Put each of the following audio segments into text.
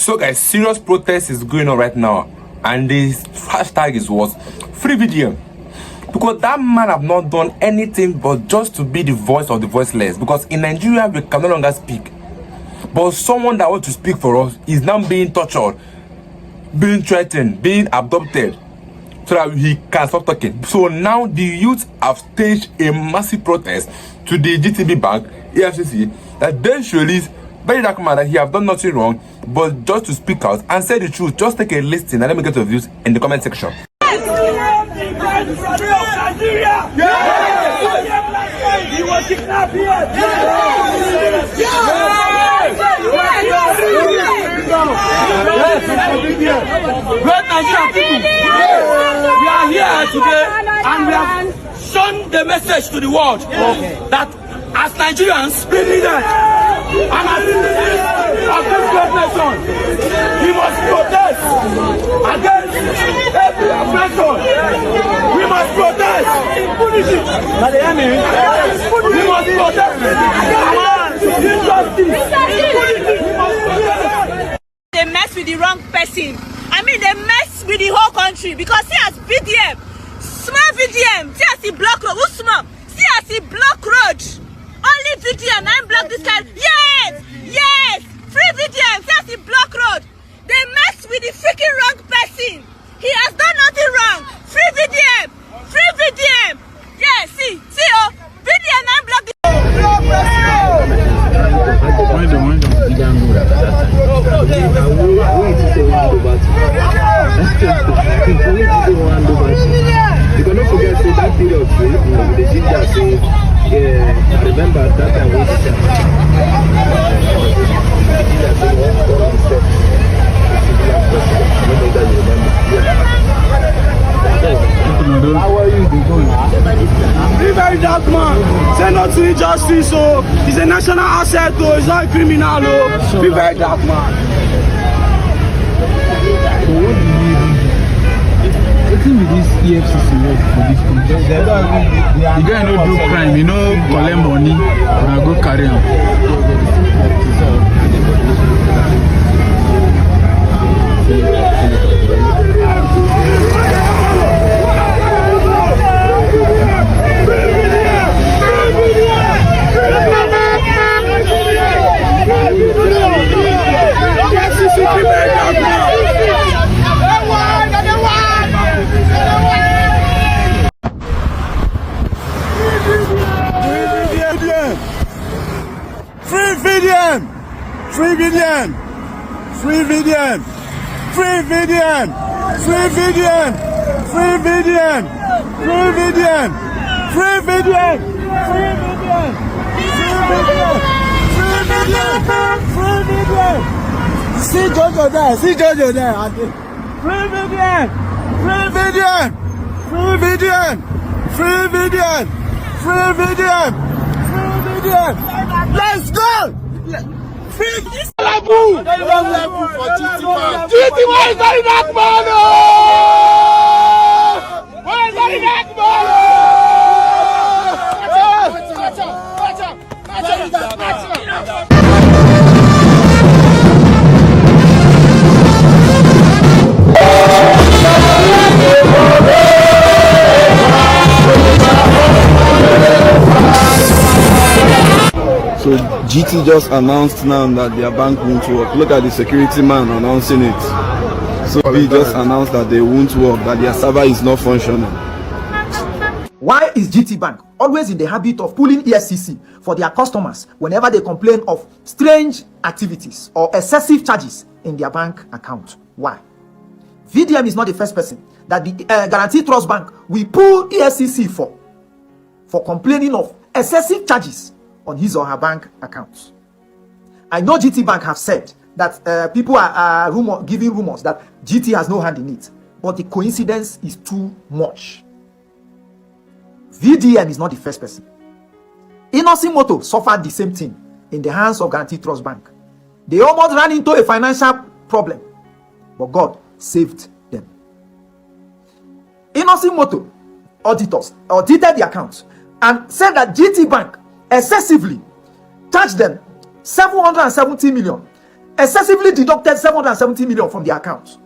So guys, serious protest is going on right now, and the hashtag is what? Free VDM. Because that man have not done anything but just to be the voice of the voiceless. Because in Nigeria we can no longer speak, but someone that wants to speak for us is now being tortured, being threatened, being abducted, so that he can stop talking. So now the youth have staged a massive protest to the GTB bank, EFCC, that they should release very dark man that he have done nothing wrong, but just to speak out and say the truth. Just take a listen and let me get your views in the comment section. Great Nigerian people, we are here today and we have shown the message to the world that as Nigerians, we need it. And as citizens of this great nation, we must protest against every oppression. We must protest impunity. We must protest against injustice. They mess with the wrong person. I mean, they mess with the whole country because see as VDM, small VDM, see as he block road, who's small? See as he block road. Only VDM, I block this kind. Yes, yes, free VDM, see as he block road. They mess with the freaking wrong person. He has done nothing wrong. Free VDM, free VDM. Yeah, see, oh, VDM, I block this. You cannot forget that period, the ginger says, I remember that time we how are you doing? Be very dark man. Say no to injustice, so he's a national asset, though. He's not a criminal, though. Be very dark man. What do you with this EFCC work for this country? You guys no do crime, you know, collect money, and go carry on. Free VDM! Free VDM! Free VDM! Free VDM! Free VDM! Free VDM! Free VDM! Free VDM! Free VDM! Free VDM! Free VDM! See Jojo there! See Jojo there! Free VDM! Free VDM! Free VDM! Free VDM! Free VDM! Free VDM! Let's go! Free this level! For GT why is that back man? Why is that back man? So GT just announced now that their bank won't work. Look at the security man announcing it. So he just announced that they won't work, that their server is not functioning. Why is GT Bank always in the habit of pulling EFCC for their customers whenever they complain of strange activities or excessive charges in their bank account? Why? VDM is not the first person that the Guarantee Trust Bank will pull EFCC for complaining of excessive charges on his or her bank accounts. I know GT Bank have said that people are giving rumors that GT has no hand in it, but the coincidence is too much. VDM is not the first person. Moto suffered the same thing in the hands of Guarantee Trust Bank. They almost ran into a financial problem, but God saved them. Moto auditors audited the accounts and said that GT Bank excessively charged them 770 million excessively deducted 770 million from their account.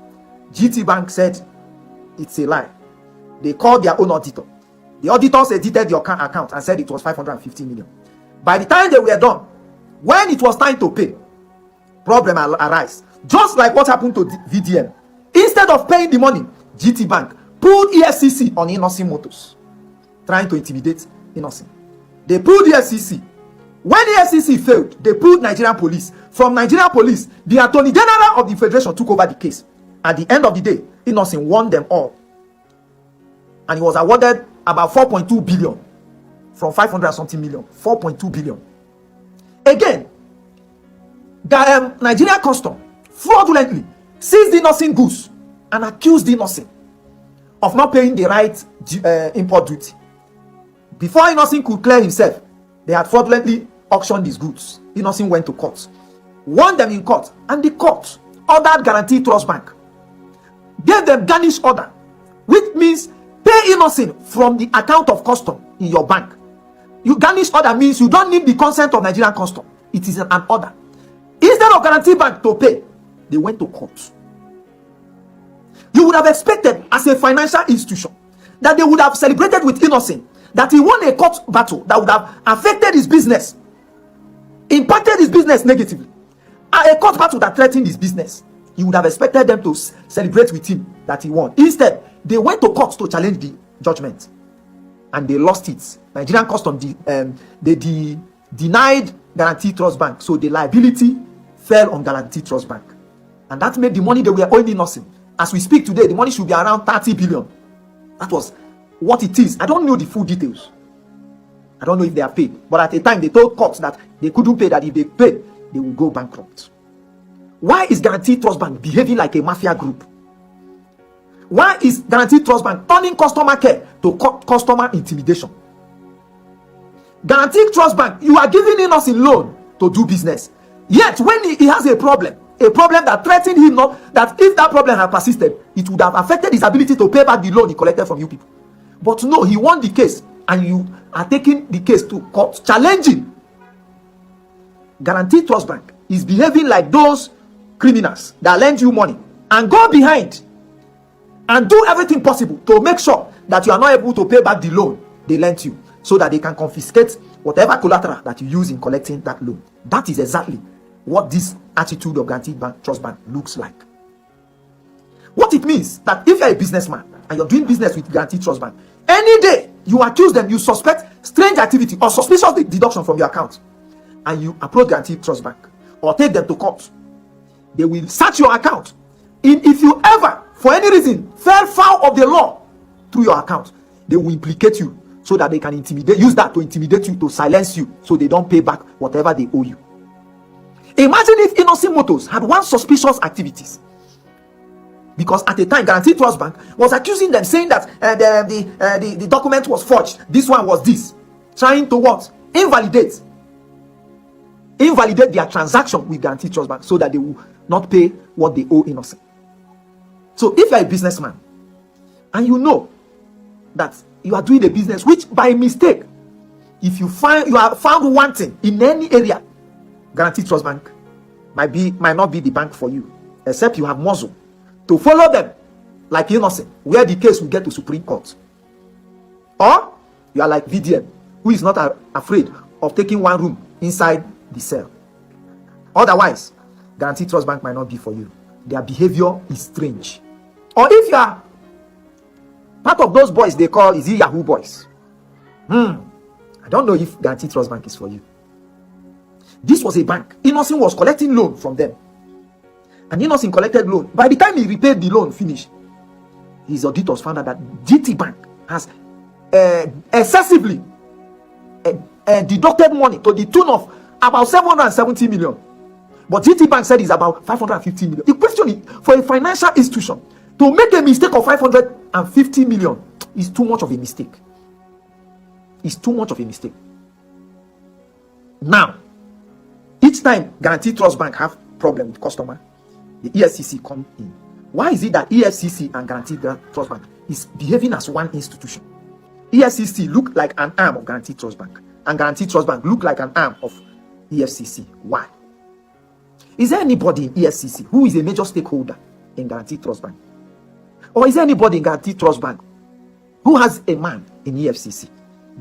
GT Bank said it's a lie. They called their own auditor. The auditors edited your account and said it was 550 million. By the time they were done, when it was time to pay, problem arise. Just like what happened to VDM. Instead of paying the money, GT Bank pulled EFCC on Innocent Motors, trying to intimidate Innocent. They pulled EFCC. When EFCC failed, they pulled Nigerian police. From Nigerian police, the Attorney General of the Federation took over the case. At the end of the day, Innocent won them all. And he was awarded about 4.2 billion from 500 something million. 4.2 billion. Again, the Nigerian custom fraudulently seized Innocent goods and accused Innocent of not paying the right import duty. Before Innocent could clear himself, they had fraudulently auctioned his goods. Innocent went to court, won them in court, and the court ordered Guarantee Trust Bank, gave them garnish order, which means pay Innocent from the account of custom in your bank. You garnish order means you don't need the consent of Nigerian custom. It is an order. Instead of Guarantee Bank to pay, they went to court. You would have expected, as a financial institution, that they would have celebrated with Innocent that he won a court battle that would have affected his business, impacted his business negatively. A court battle that threatened his business. You would have expected them to celebrate with him that he won. Instead, they went to court to challenge the judgment, and they lost it. Nigerian custom denied Guarantee Trust Bank, so the liability fell on Guarantee Trust Bank, and that made the money they were owing Innocent. As we speak today, the money should be around 30 billion. That was what it is. I don't know the full details. I don't know if they are paid, but at the time they told courts that they couldn't pay, that if they pay, they will go bankrupt. Why is Guarantee Trust Bank behaving like a mafia group? Why is Guarantee Trust Bank turning customer care to customer intimidation? Guarantee Trust Bank, you are giving Innocent loan to do business. Yet when he has a problem that threatened him, not that if that problem had persisted, it would have affected his ability to pay back the loan he collected from you people. But no, he won the case, and you are taking the case to court, challenging. Guarantee Trust Bank is behaving like those criminals that lend you money and go behind and do everything possible to make sure that you are not able to pay back the loan they lent you, so that they can confiscate whatever collateral that you use in collecting that loan. That is exactly what this attitude of Guarantee Trust Bank looks like. What it means that if you're a businessman and you're doing business with Guarantee Trust Bank, any day you accuse them, you suspect strange activity or suspicious deduction from your account, and you approach Guarantee Trust Bank or take them to court, they will search your account. If you ever, for any reason, fell foul of the law through your account, they will implicate you so that they can use that to intimidate you, to silence you, so they don't pay back whatever they owe you. Imagine if Innocent Motors had one suspicious activities, because at the time Guarantee Trust Bank was accusing them, saying that the document was forged, this one was this, trying to what? Invalidate their transaction with Guarantee Trust Bank, so that they will not pay what they owe Innocent. So if you're a businessman and you know that you are doing a business which by mistake, if you are found wanting in any area, Guarantee Trust Bank might not be the bank for you, except you have muscle to follow them like Innocent, where the case will get to Supreme Court. Or you are like VDM, who is not afraid of taking one room inside the cell. Otherwise, Guarantee Trust Bank might not be for you. Their behavior is strange. Or if you are part of those boys they call, is it Yahoo boys? I don't know if Guarantee Trust Bank is for you. This was a bank. Innocent was collecting loan from them, and Innocent collected loan. By the time he repaid the loan, finished, his auditors found out that GT Bank has excessively deducted money to the tune of about 770 million. But GT Bank said it's about 550 million. The question is, for a financial institution to make a mistake of 550 million is too much of a mistake. It's too much of a mistake. Now, each time Guarantee Trust Bank have problem with customer, the EFCC come in. Why is it that EFCC and Guarantee Trust Bank is behaving as one institution? EFCC look like an arm of Guarantee Trust Bank, and Guarantee Trust Bank look like an arm of EFCC. Why? Is there anybody in EFCC who is a major stakeholder in Guaranteed Trust Bank? Or is there anybody in Guaranteed Trust Bank who has a man in EFCC?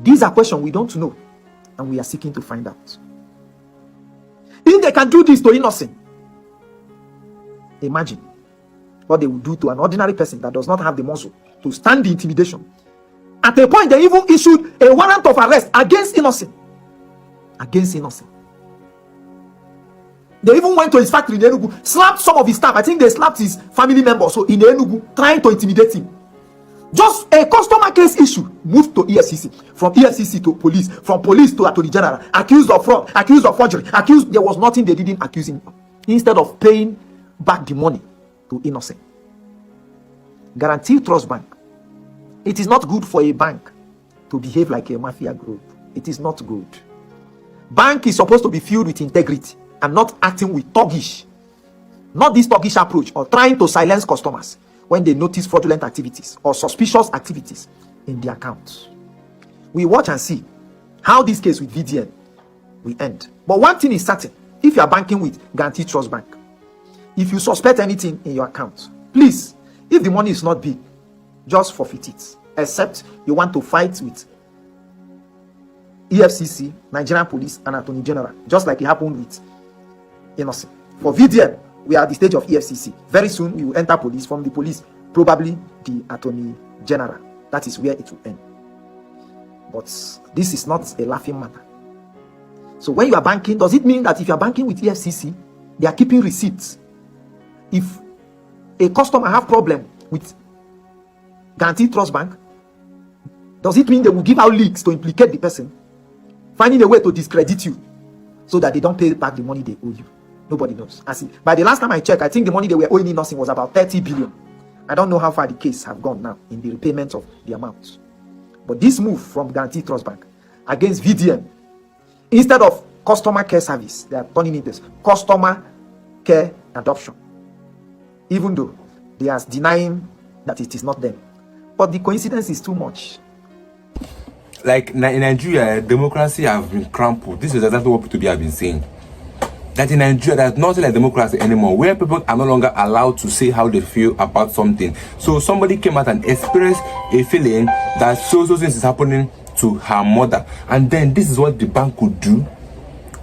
These are questions we don't know, and we are seeking to find out. If they can do this to innocent, imagine what they would do to an ordinary person that does not have the muscle to stand the intimidation. At a point, they even issued a warrant of arrest against innocent. Against innocent. They even went to his factory in Enugu, slapped some of his staff. I think they slapped his family members so in Enugu, trying to intimidate him. Just a customer case issue moved to EFCC, from EFCC to police, from police to Attorney General, accused of fraud, accused of forgery, accused. There was nothing they didn't accuse him of. Instead of paying back the money to innocent. Guaranteed Trust Bank. It is not good for a bank to behave like a mafia group. It is not good. Bank is supposed to be filled with integrity and not acting with thuggish. Not this thuggish approach or trying to silence customers when they notice fraudulent activities or suspicious activities in their accounts. We watch and see how this case with VDM will end. But one thing is certain: if you are banking with Guaranteed Trust Bank, if you suspect anything in your account, please, if the money is not big, just forfeit it. Except you want to fight with EFCC, Nigerian Police, and Attorney General, just like it happened with innocent. For VDM, we are at the stage of EFCC. Very soon, we will enter police. From the police, probably the Attorney General. That is where it will end. But this is not a laughing matter. So when you are banking, does it mean that if you are banking with EFCC, they are keeping receipts? If a customer have problem with Guaranteed Trust Bank, does it mean they will give out leaks to implicate the person, finding a way to discredit you so that they don't pay back the money they owe you? Nobody knows. By the last time I checked, I think the money they were owing innocent was about 30 billion. I don't know how far the case have gone now in the repayment of the amount. But this move from Guaranteed Trust Bank against VDM, instead of customer care service, they are turning it into customer care adoption. Even though they are denying that it is not them. But the coincidence is too much. Like in Nigeria, democracy has been crumpled. This is exactly what people have been saying. That in Nigeria, there's nothing like democracy anymore, where people are no longer allowed to say how they feel about something. So somebody came out and expressed a feeling that so things is happening to her mother, and then this is what the bank could do: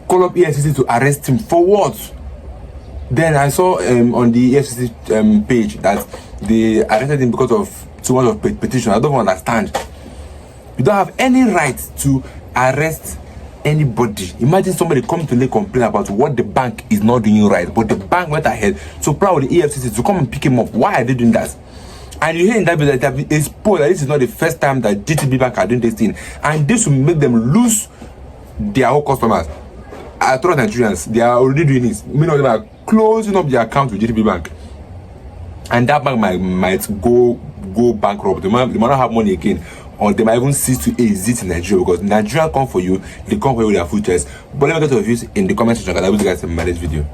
call up EFCC to arrest him for what? Then I saw on the EFCC page that they arrested him because of too much of petition. I don't understand. You don't have any right to arrest anybody. Imagine somebody come to lay complaint about what the bank is not doing right, but the bank went ahead to plan with the EFCC to come and pick him up. Why are they doing that? And you hear in that video that they exposed that this is not the first time that GTB Bank are doing this thing, and this will make them lose their whole customers. I trust Nigerians, they are already doing this. Many of them are closing up their account with GTB Bank, and that bank might go bankrupt. They might not have money again, or they might even cease to exist in Nigeria, because Nigeria come for you, they come for you with their futures. But let me get your views in the comment section, because I will see you guys in my next video.